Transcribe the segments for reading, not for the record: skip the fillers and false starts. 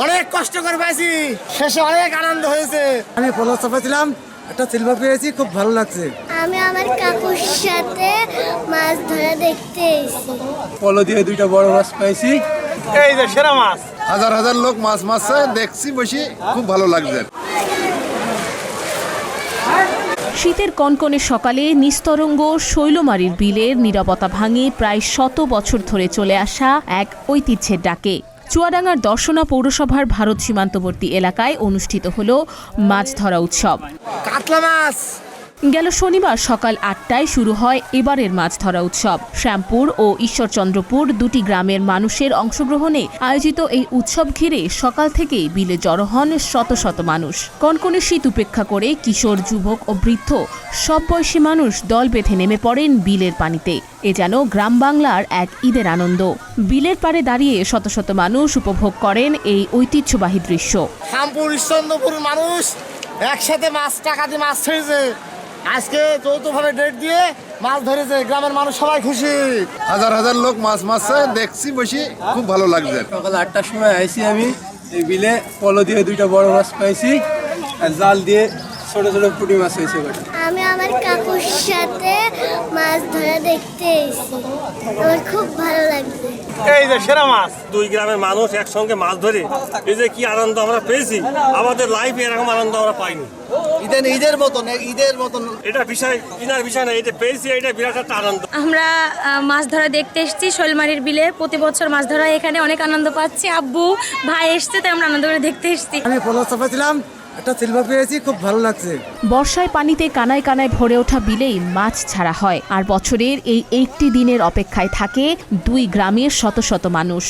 অনেক কষ্ট করে পাইছি, শেষে অনেক আনন্দ হয়েছে। আমি পলো চাপাইছিলাম, একটা সিলভার পেয়েছি, খুব ভালো লাগছে। আমি আমার কাকুর সাথে মাছ ধরা দেখতে এসেছি। পলো দিয়ে দুইটা বড় মাছ পাইছি। এই যে সেরা মাছ। হাজার হাজার লোক মাছ মারছে, দেখছি বসে খুব ভালো লাগছে। শীতের কনকনে সকালে নিস্তরঙ্গ শৈলমারীর বিলের নীরবতা ভাঙে প্রায় 100 বছর ধরে চলে আসা এক ঐতিহ্যের ডাকে। চুয়াডাঙ্গার দর্শনা পৌরসভার ভারত সীমান্তবর্তী এলাকায় অনুষ্ঠিত হল মাছ ধরা উৎসব। কাতলা মাছ। গেল শনিবার সকাল 8টায় শুরু হয় এবারের মাছ ধরা উৎসব। শ্যামপুর ও ঈশ্বরচন্দ্রপুর দুটি গ্রামের মানুষের অংশগ্রহণে আয়োজিত এই উৎসব ঘিরে সকাল থেকেই বিলে জড়ো হন শত শত মানুষ। কনকনে শীত উপেক্ষা করে কিশোর, যুবক ও বৃদ্ধ সব বয়সী মানুষ দল বেঁধে নেমে পড়েন বিলের পানিতে। এ যেন গ্রাম বাংলার এক ঈদের আনন্দ। বিলের পাড়ে দাঁড়িয়ে শত শত মানুষ উপভোগ করেন এই ঐতিহ্যবাহী দৃশ্য। শ্যামপুর, ঈশ্বরচন্দ্রপুর মানুষ একসাথে টাকা দিয়ে মাছ ছেড়েছে। আজকে যৌথভাবে ডেট দিয়ে মাছ ধরেছে, গ্রামের মানুষ সবাই খুশি। হাজার হাজার লোক মাছ মারছে, দেখছি বসে খুব ভালো লাগছে। সকাল 8টার সময় আইছি আমি এই বিলে। পলো দিয়ে দুইটা বড় মাছ পাইছি, আর জাল দিয়ে ছোট ছোট পুঁটি মাছ হয়েছে। আমি আমার কাকুর সাথে মাছ ধরা দেখতে এসেছি। আমার খুব ভালো লাগছে। এই যে সেরা মাছ। দুই গ্রামের মানুষ একসঙ্গে মাছ ধরে এই যে কি আনন্দ আমরা পেয়েছি, আমাদের লাইফে এরকম আনন্দ আমরা পাইনি। ঈদের মতন এটা বিষয় কিনার বিষয় না, এটা পেয়েছি, এটা বিরাট একটা আনন্দ। আমরা মাছ ধরা দেখতে এসেছি শৈলমারীর বিলে। প্রতি বছর মাছ ধরা, এখানে অনেক আনন্দ পাচ্ছি। আব্বু ভাই এসছে, তাই আমরা আনন্দ করে দেখতে এসেছি। আমি পলো চাপাইছিলাম, একটা সিলভার পেয়েছি, খুব ভালো লাগছে। বর্ষায় পানিতে কানায় কানায় ভরে ওঠা বিলেই মাছ ছাড়া হয়, আর বছরের এই একটি দিনের অপেক্ষায় থাকে দুই গ্রামের শত শত মানুষ।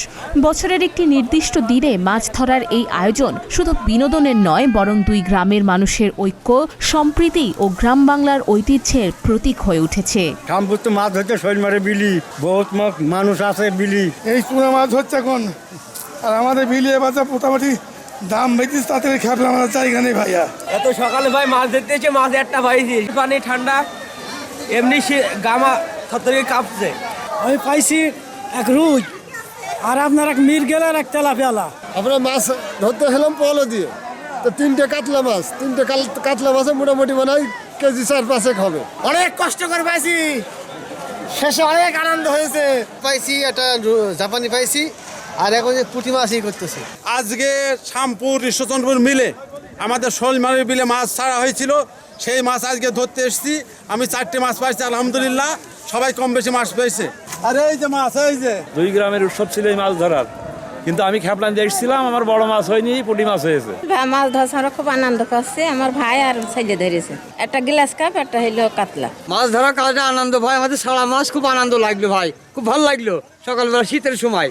বছরের একটি নির্দিষ্ট দিনে মাছ ধরার এই আয়োজন শুধু বিনোদনের নয়, বরং দুই গ্রামের মানুষের ঐক্য, সম্প্রীতি ও গ্রাম বাংলার ঐতিহ্যের প্রতীক হয়ে উঠেছে। শ্যামপুর তো মাছ ধরতে শৈলমারে বিলি, বহুত মানুষ আছে বিলি। এই চুনা মাছ হচ্ছে এখন, আর আমাদের বিলি এবার মোটামুটি দাম বেঁচেছে, তাতে খেপলা আমার জায়গা নেই ভাইয়া। এত সকালে ভাই মাছ ধরতে এসে মাছ একটা পাইছি। পানি ঠান্ডা, এমনি গামা থরথরে কাঁপছে। আমি পাইছি এক রুই, আর আপনার এক মৃগেল আর এক তেলাপিয়ালা। আমরা মাছ ধরতে হলাম পলো দিয়ে, তো 3টে কাতলা মাছ, 3টে কাতলা মাছে মোটামুটি মানে কেজি 4-5 হবে। অনেক কষ্ট করে পাইছি, শেষে অনেক আনন্দ হয়েছে। পাইছি একটা জাপানি পাইছি, আর এখন যে পুঁটি মাছই করতেছে। আজকে শ্যামপুর, ঈশ্বরচন্দ্রপুর মিলে আমাদের শৈলমারীর বিলে মাছ ছাড়া হয়েছিল, সেই মাছ আজকে ধরতে এসেছি। আমি 4টে মাছ পাইছি, আলহামদুলিল্লাহ। সবাই কম বেশি মাছ পেয়েছে। আর এই যে মাছ, এই যে দুই গ্রামের উৎসব ছিল এই মাছ ধরার, কিন্তু আমি খেপলান দেখছিলাম, আমার বড় মাছ হয়নি, পুঁটি মাছ হয়েছে। মাছ ধরা আমরা খুব আনন্দ পাচ্ছি। আমার ভাই আর ছেলে ধরেছে, একটা গ্লাস কাপ, একটা হইলো কাতলা। মাছ ধরার কাজটা আনন্দ ভাই, আমাদের সারা মাছ খুব আনন্দ লাগলো ভাই, খুব ভালো লাগলো সকালবেলা শীতের সময়।